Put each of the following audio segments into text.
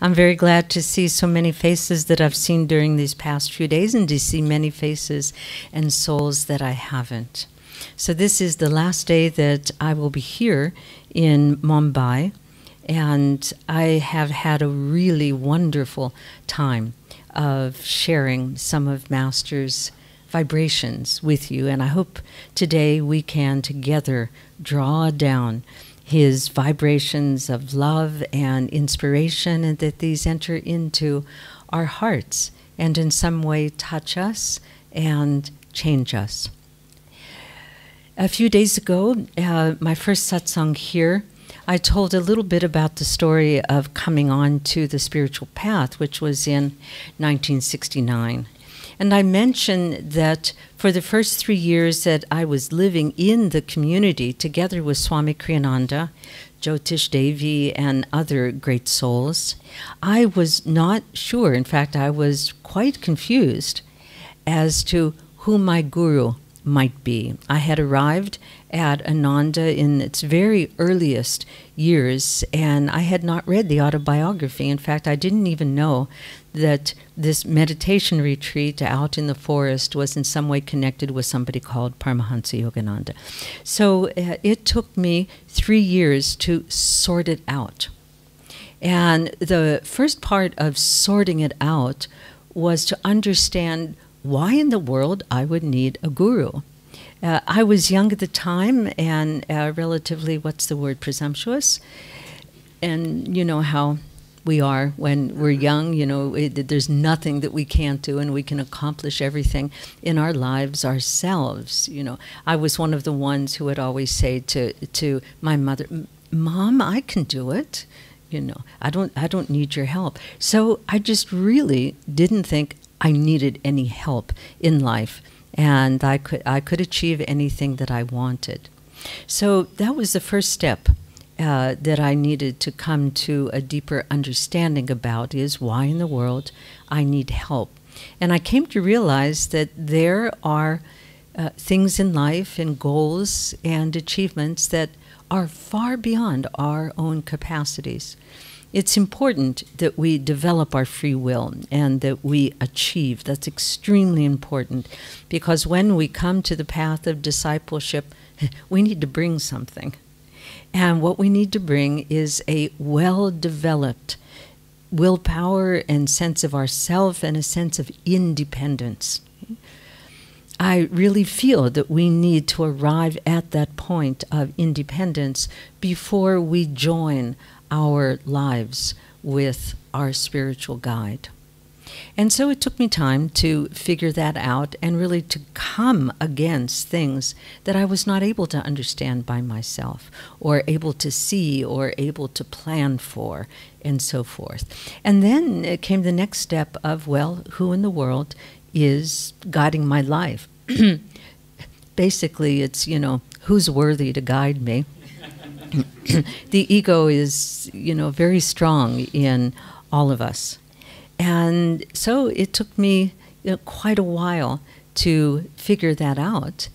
I'm very glad to see so many faces that I've seen during these past few days and to see many faces and souls that I haven't. So this is the last day that I will be here in Mumbai, and I have had a really wonderful time of sharing some of Master's vibrations with you, and I hope today we can together draw down his vibrations of love and inspiration, and that these enter into our hearts and in some way touch us and change us. A few days ago, my first satsang here, I told a little bit about the story of coming on to the spiritual path, which was in 1969. And I mentioned that for the first 3 years that I was living in the community together with Swami Kriyananda, Jyotish Devi, and other great souls, I was not sure. In fact, I was quite confused as to who my guru might be. I had arrived at Ananda in its very earliest years, and I had not read the autobiography. In fact, I didn't even know that this meditation retreat out in the forest was in some way connected with somebody called Paramahansa Yogananda. So it took me 3 years to sort it out. And the first part of sorting it out was to understand why in the world I would need a guru. I was young at the time and relatively, what's the word, presumptuous. And you know how we are when we're young, you know, there's nothing that we can't do, and we can accomplish everything in our lives ourselves. You know, I was one of the ones who would always say to my mother, "Mom, I can do it. You know, I don't need your help." So I just really didn't think I needed any help in life, and I could achieve anything that I wanted. So that was the first step that I needed to come to a deeper understanding about, is why in the world I need help. And I came to realize that there are things in life and goals and achievements that are far beyond our own capacities. It's important that we develop our free will and that we achieve. That's extremely important, because when we come to the path of discipleship, we need to bring something. And what we need to bring is a well-developed willpower and sense of ourself and a sense of independence. I really feel that we need to arrive at that point of independence before we join our lives with our spiritual guide. And so it took me time to figure that out and really to come against things that I was not able to understand by myself, or able to see, or able to plan for, and so forth. And then it came the next step of, well, who in the world is guiding my life? Basically, it's, you know, who's worthy to guide me? The ego is, you know, very strong in all of us. And so it took me, you know, quite a while to figure that out,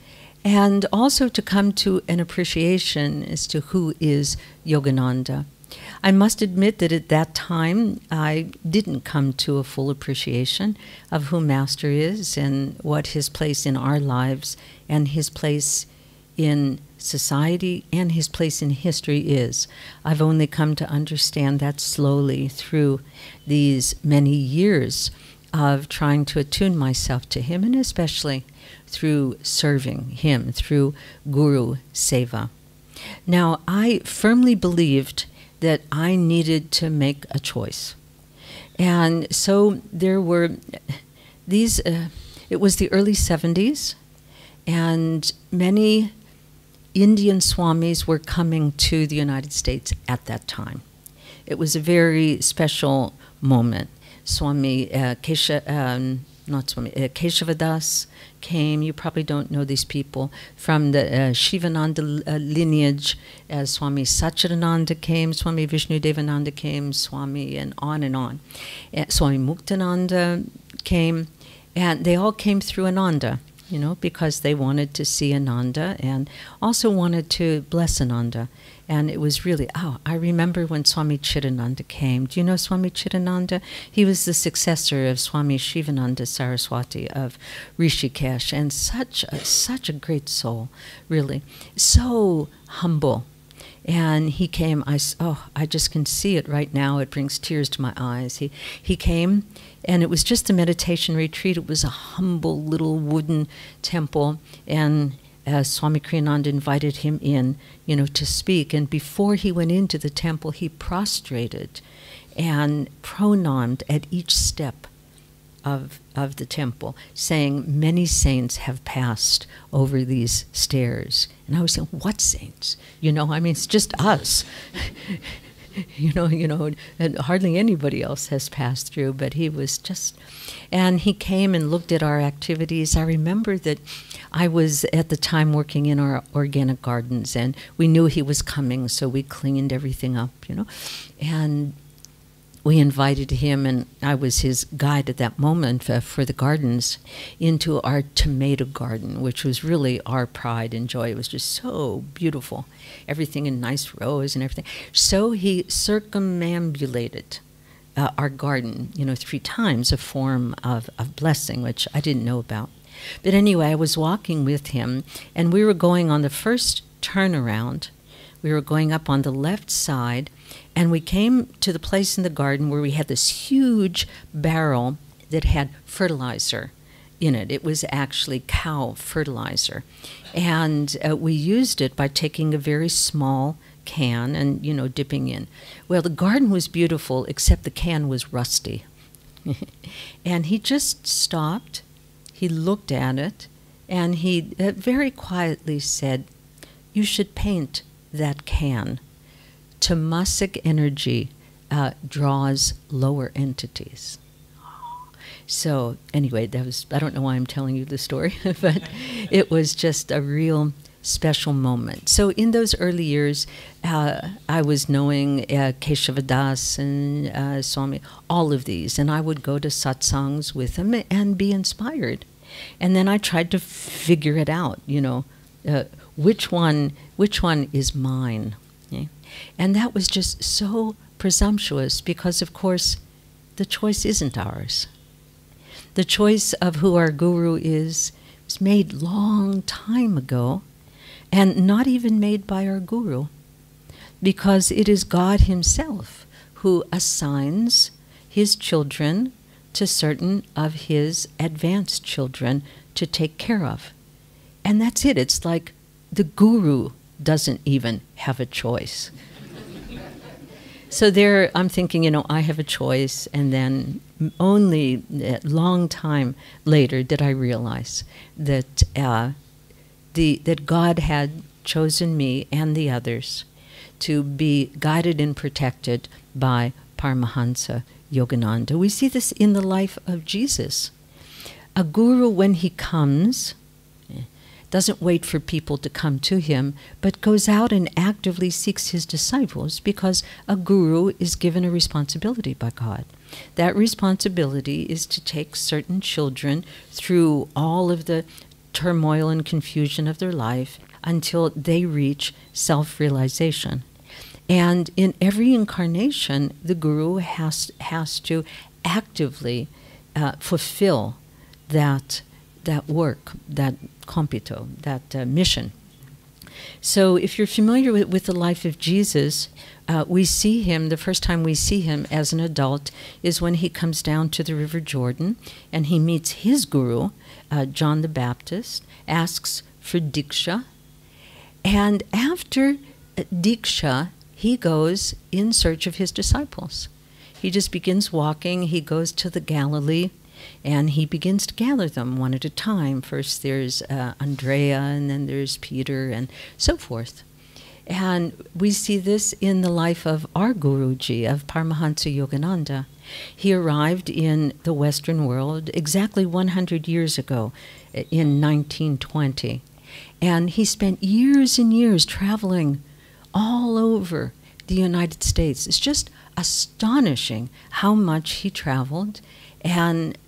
and also to come to an appreciation as to who is Yogananda. I must admit that at that time, I didn't come to a full appreciation of who Master is and what his place in our lives and his place in society and his place in history is. I've only come to understand that slowly through these many years of trying to attune myself to him, and especially through serving him, through Guru Seva. Now, I firmly believed that I needed to make a choice. And so there were these, it was the early 70s, and many Indian Swamis were coming to the United States at that time. It was a very special moment. Swami Keshavadas came. You probably don't know these people. From the Shivananda lineage, Swami Satchidananda came, Swami Vishnudevananda came, Swami, and on and on. Swami Muktananda came, and they all came through Ananda, you know, because they wanted to see Ananda and also wanted to bless Ananda. And it was really, oh, I remember when Swami Chidananda came. Do you know Swami Chidananda? He was the successor of Swami Shivananda Saraswati of Rishikesh, and such a great soul, really. So humble. And he came, I just can see it right now. It brings tears to my eyes. He came, and it was just a meditation retreat. It was a humble little wooden temple, and Swami Kriyananda invited him in, to speak. And before he went into the temple, he prostrated and pronamed at each step of the temple, saying, many saints have passed over these stairs. And I was saying, what saints? It's just us. And hardly anybody else has passed through, but he was just, and he came and looked at our activities. I remember that I was at the time working in our organic gardens, and we knew he was coming, so we cleaned everything up, and we invited him, and I was his guide at that moment for the gardens, into our tomato garden, which was really our pride and joy. It was just so beautiful, everything in nice rows and everything. So he circumambulated our garden, 3 times, a form of blessing, which I didn't know about. But anyway, I was walking with him, and we were going on the first turnaround. We were going up on the left side, and we came to the place in the garden where we had this huge barrel that had fertilizer in it. It was actually cow fertilizer. And we used it by taking a very small can and, dipping in. Well, the garden was beautiful, except the can was rusty. And he just stopped, he looked at it, and he very quietly said, "You should paint that can. Tamasic energy draws lower entities." So anyway, I don't know why I'm telling you the story, but it was just a real special moment. So in those early years, I was knowing Keshavadas and Swami, all of these, and I would go to satsangs with him and be inspired. And then I tried to figure it out, which one is mine. Okay? And that was just so presumptuous because, of course, the choice isn't ours. The choice of who our guru is was made long time ago, and not even made by our guru, because it is God himself who assigns his children to certain of his advanced children to take care of. And that's it. It's like the guru doesn't even have a choice. So there, I'm thinking, I have a choice, and then only a long time later did I realize that that God had chosen me and the others to be guided and protected by Paramahansa Yogananda. We see this in the life of Jesus. A guru, when he comes, doesn't wait for people to come to him, but goes out and actively seeks his disciples, because a guru is given a responsibility by God. That responsibility is to take certain children through all of the turmoil and confusion of their life until they reach self-realization. And in every incarnation, the guru has to actively fulfill that work, that compito, that mission. So if you're familiar with the life of Jesus, we see him, the first time we see him as an adult is when he comes down to the River Jordan and he meets his guru, John the Baptist, asks for Diksha. And after Diksha, he goes in search of his disciples. He just begins walking. He goes to the Galilee, and he begins to gather them one at a time. First there's Andrea, and then there's Peter, and so forth. And we see this in the life of our Guruji, of Paramahansa Yogananda. He arrived in the Western world exactly 100 years ago, in 1920. And he spent years and years traveling all over the United States. It's just astonishing how much he traveled, and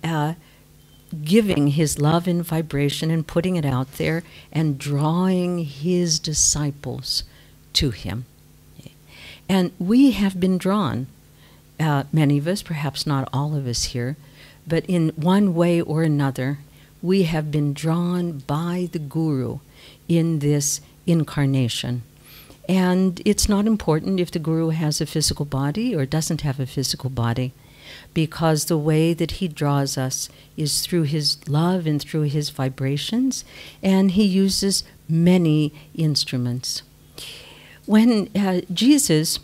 giving his love and vibration and putting it out there and drawing his disciples to him. And we have been drawn, many of us, perhaps not all of us here, but in one way or another, we have been drawn by the Guru in this incarnation. And it's not important if the Guru has a physical body or doesn't have a physical body, because the way that he draws us is through his love and through his vibrations, and he uses many instruments. When Jesus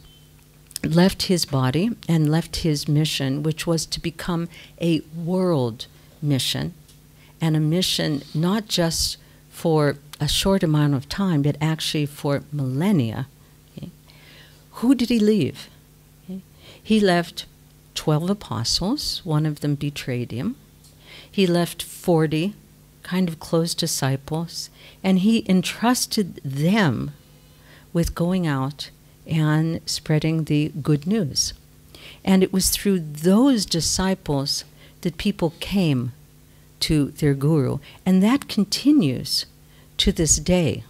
left his body and left his mission, which was to become a world mission, and a mission not just for a short amount of time, but actually for millennia, okay, who did he leave? Okay. He left 12 apostles. One of them betrayed him. He left 40 kind of close disciples, and he entrusted them with going out and spreading the good news. And it was through those disciples that people came to their Guru, and that continues to this day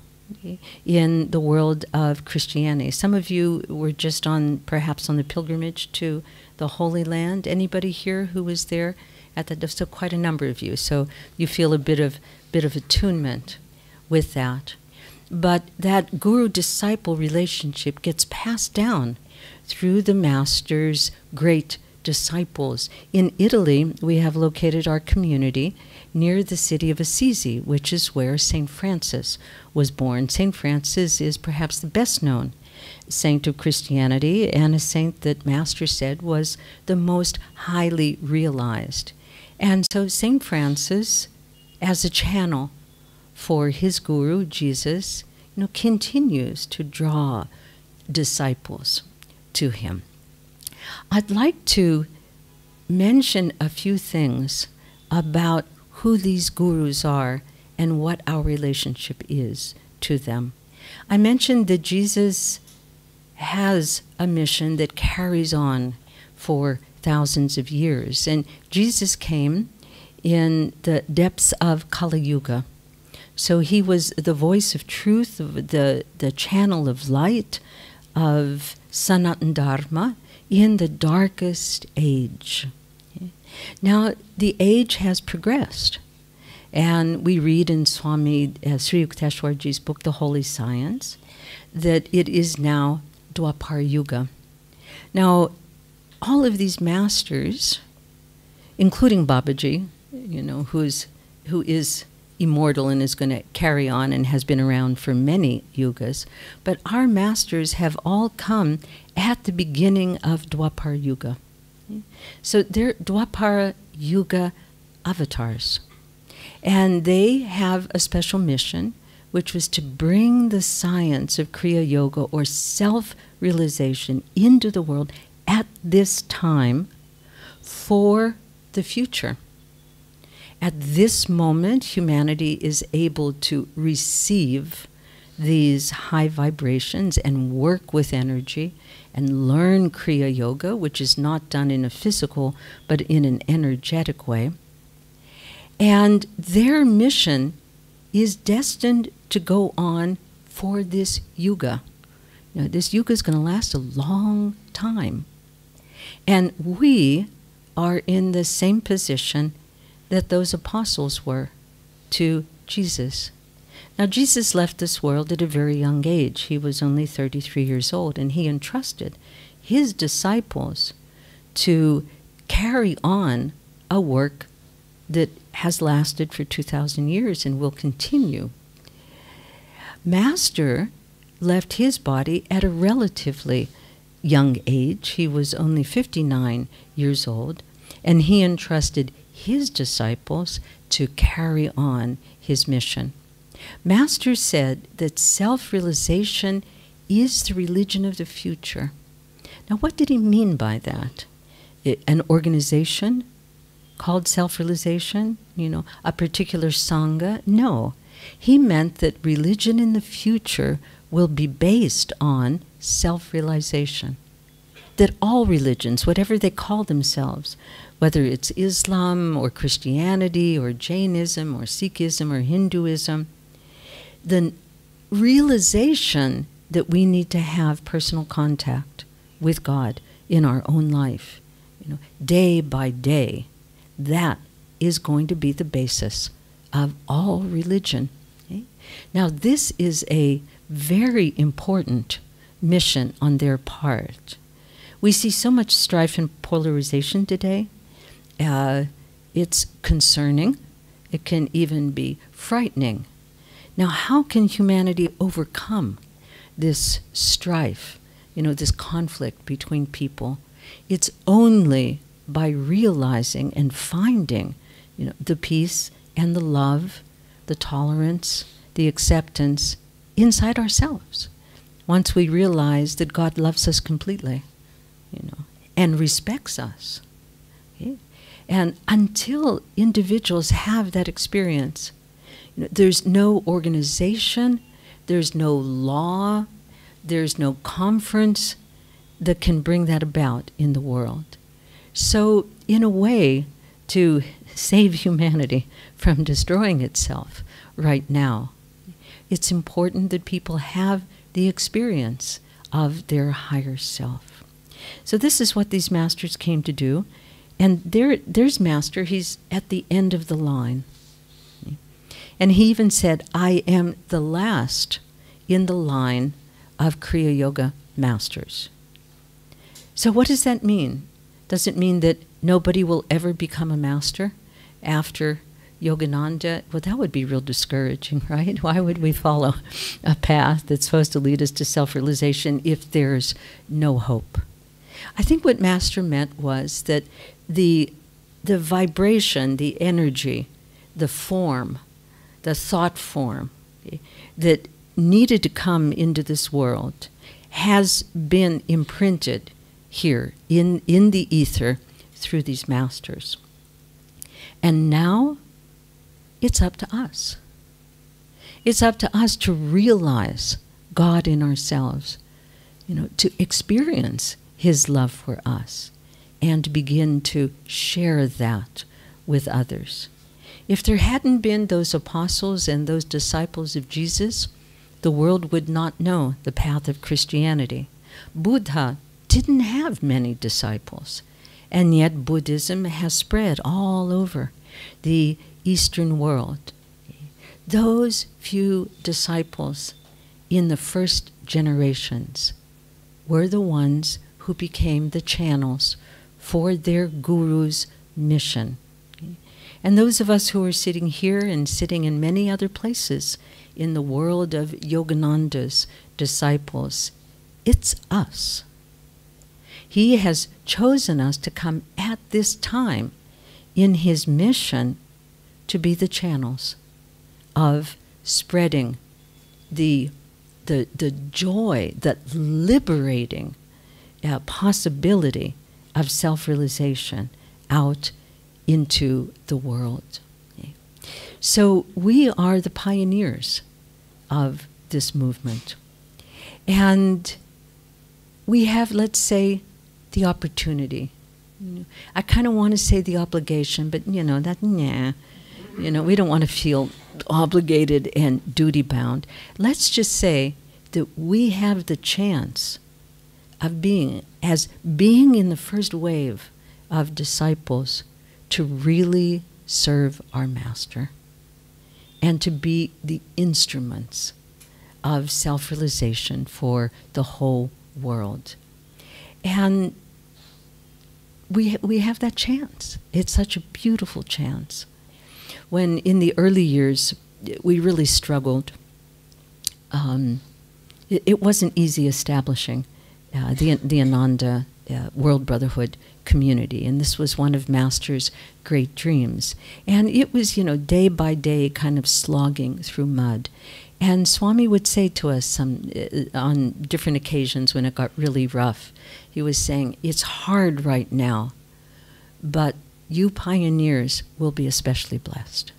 in the world of Christianity. Some of you were just perhaps on the pilgrimage to the Holy Land. Anybody here who was there at that? So quite a number of you. So you feel a bit of attunement with that. But that guru-disciple relationship gets passed down through the master's great disciples. In Italy, we have located our community near the city of Assisi, which is where St. Francis was born. St. Francis is perhaps the best known saint of Christianity, and a saint that Master said was the most highly realized. And so St. Francis, as a channel for his guru, Jesus, continues to draw disciples to him. I'd like to mention a few things about who these gurus are and what our relationship is to them. I mentioned that Jesus has a mission that carries on for thousands of years. And Jesus came in the depths of Kali Yuga. So he was the voice of truth, the channel of light, of Sanatana Dharma in the darkest age. Okay. Now, the age has progressed. And we read in Swami Sri Yukteswarji's book, The Holy Science, that it is now Dwapar Yuga. Now, all of these masters, including Babaji, who is immortal and is going to carry on and has been around for many yugas, but our masters have all come at the beginning of Dwapar Yuga. So they're Dwapara Yuga avatars. And they have a special mission, which was to bring the science of Kriya Yoga, or self-realization, into the world at this time for the future. At this moment, humanity is able to receive these high vibrations and work with energy and learn Kriya Yoga, which is not done in a physical but in an energetic way. And their mission is destined to go on for this yuga. This yuga is going to last a long time. And we are in the same position that those apostles were to Jesus. Now, Jesus left this world at a very young age. He was only 33 years old, and he entrusted his disciples to carry on a work that has lasted for 2,000 years and will continue. Master left his body at a relatively young age. He was only 59 years old, and he entrusted his disciples to carry on his mission. Master said that self-realization is the religion of the future. Now, what did he mean by that? An organization called self-realization? A particular sangha? No. He meant that religion in the future will be based on self-realization. That all religions, whatever they call themselves, whether it's Islam or Christianity or Jainism or Sikhism or Hinduism, the realization that we need to have personal contact with God in our own life, day by day, that is going to be the basis of all religion. Okay? Now, this is a very important mission on their part. We see so much strife and polarization today. It's concerning. It can even be frightening. Now, how can humanity overcome this strife, this conflict between people? It's only by realizing and finding, the peace and the love, the tolerance, the acceptance inside ourselves. Once we realize that God loves us completely, and respects us. Okay? And until individuals have that experience, there's no organization, there's no law, there's no conference that can bring that about in the world. So, in a way, to save humanity from destroying itself right now, it's important that people have the experience of their higher self. So this is what these masters came to do. And there's Master, he's at the end of the line. And he even said, I am the last in the line of Kriya Yoga masters. So what does that mean? Does it mean that nobody will ever become a master after Yogananda? Well, that would be real discouraging, right? Why would we follow a path that's supposed to lead us to self-realization if there's no hope? I think what Master meant was that the vibration, the energy, the form, the thought form that needed to come into this world has been imprinted here in the ether through these masters. And now it's up to us. It's up to us to realize God in ourselves, to experience His love for us and to begin to share that with others. If there hadn't been those apostles and those disciples of Jesus, the world would not know the path of Christianity. Buddha didn't have many disciples, and yet Buddhism has spread all over the Eastern world. Those few disciples in the first generations were the ones who became the channels for their guru's mission. And those of us who are sitting here and sitting in many other places in the world of Yogananda's disciples, it's us. He has chosen us to come at this time in his mission to be the channels of spreading the joy, the liberating possibility of self-realization out into the world. Okay. So we are the pioneers of this movement. And we have, let's say, the opportunity. I kind of want to say the obligation, but we don't want to feel obligated and duty-bound. Let's just say that we have the chance of being in the first wave of disciples to really serve our Master and to be the instruments of self-realization for the whole world. And we have that chance. It's such a beautiful chance. When in the early years we really struggled, it wasn't easy establishing the Ananda World Brotherhood community, and this was one of Master's great dreams. And it was, day by day kind of slogging through mud. And Swami would say to us on different occasions when it got really rough, he was saying, it's hard right now, but you pioneers will be especially blessed.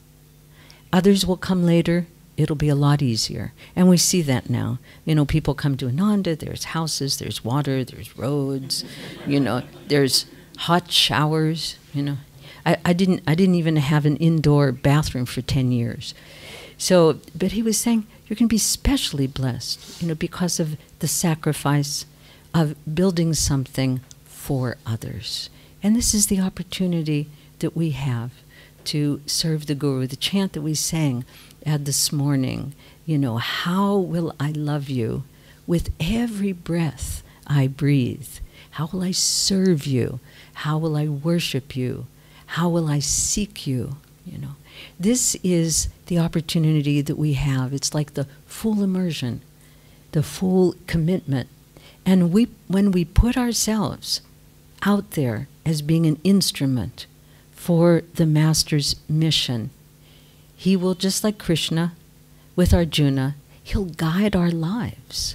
Others will come later. It'll be a lot easier. And we see that now. People come to Ananda, there's houses, there's water, there's roads, there's hot showers, I didn't even have an indoor bathroom for 10 years. So, but he was saying, you're going to be specially blessed, because of the sacrifice of building something for others. And this is the opportunity that we have to serve the Guru. The chant that we sang this morning, you know, how will I love you with every breath I breathe? How will I serve you? How will I worship you? How will I seek you? You know, this is the opportunity that we have. It's like the full immersion, the full commitment. And when we put ourselves out there as being an instrument for the Master's mission, he will, just like Krishna with Arjuna, he'll guide our lives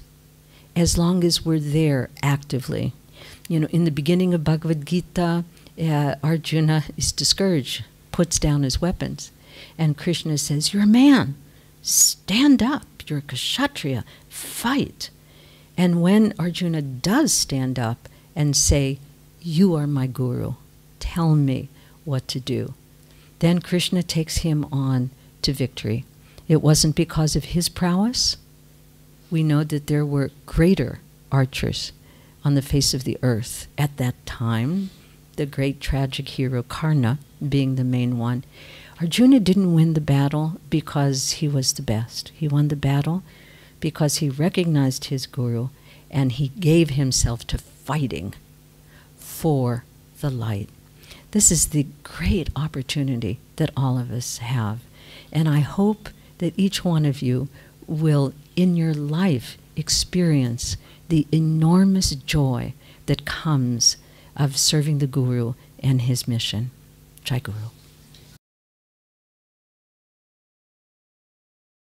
as long as we're there actively. You know, in the beginning of Bhagavad Gita, Arjuna is discouraged, puts down his weapons. And Krishna says, you're a man, stand up, you're a Kshatriya, fight. And when Arjuna does stand up and say, you are my Guru, tell me what to do, then Krishna takes him on to victory. It wasn't because of his prowess. We know that there were greater archers on the face of the earth at that time, the great tragic hero Karna being the main one. Arjuna didn't win the battle because he was the best. He won the battle because he recognized his Guru and he gave himself to fighting for the light. This is the great opportunity that all of us have. And I hope that each one of you will, in your life, experience the enormous joy that comes of serving the Guru and his mission. Jai Guru.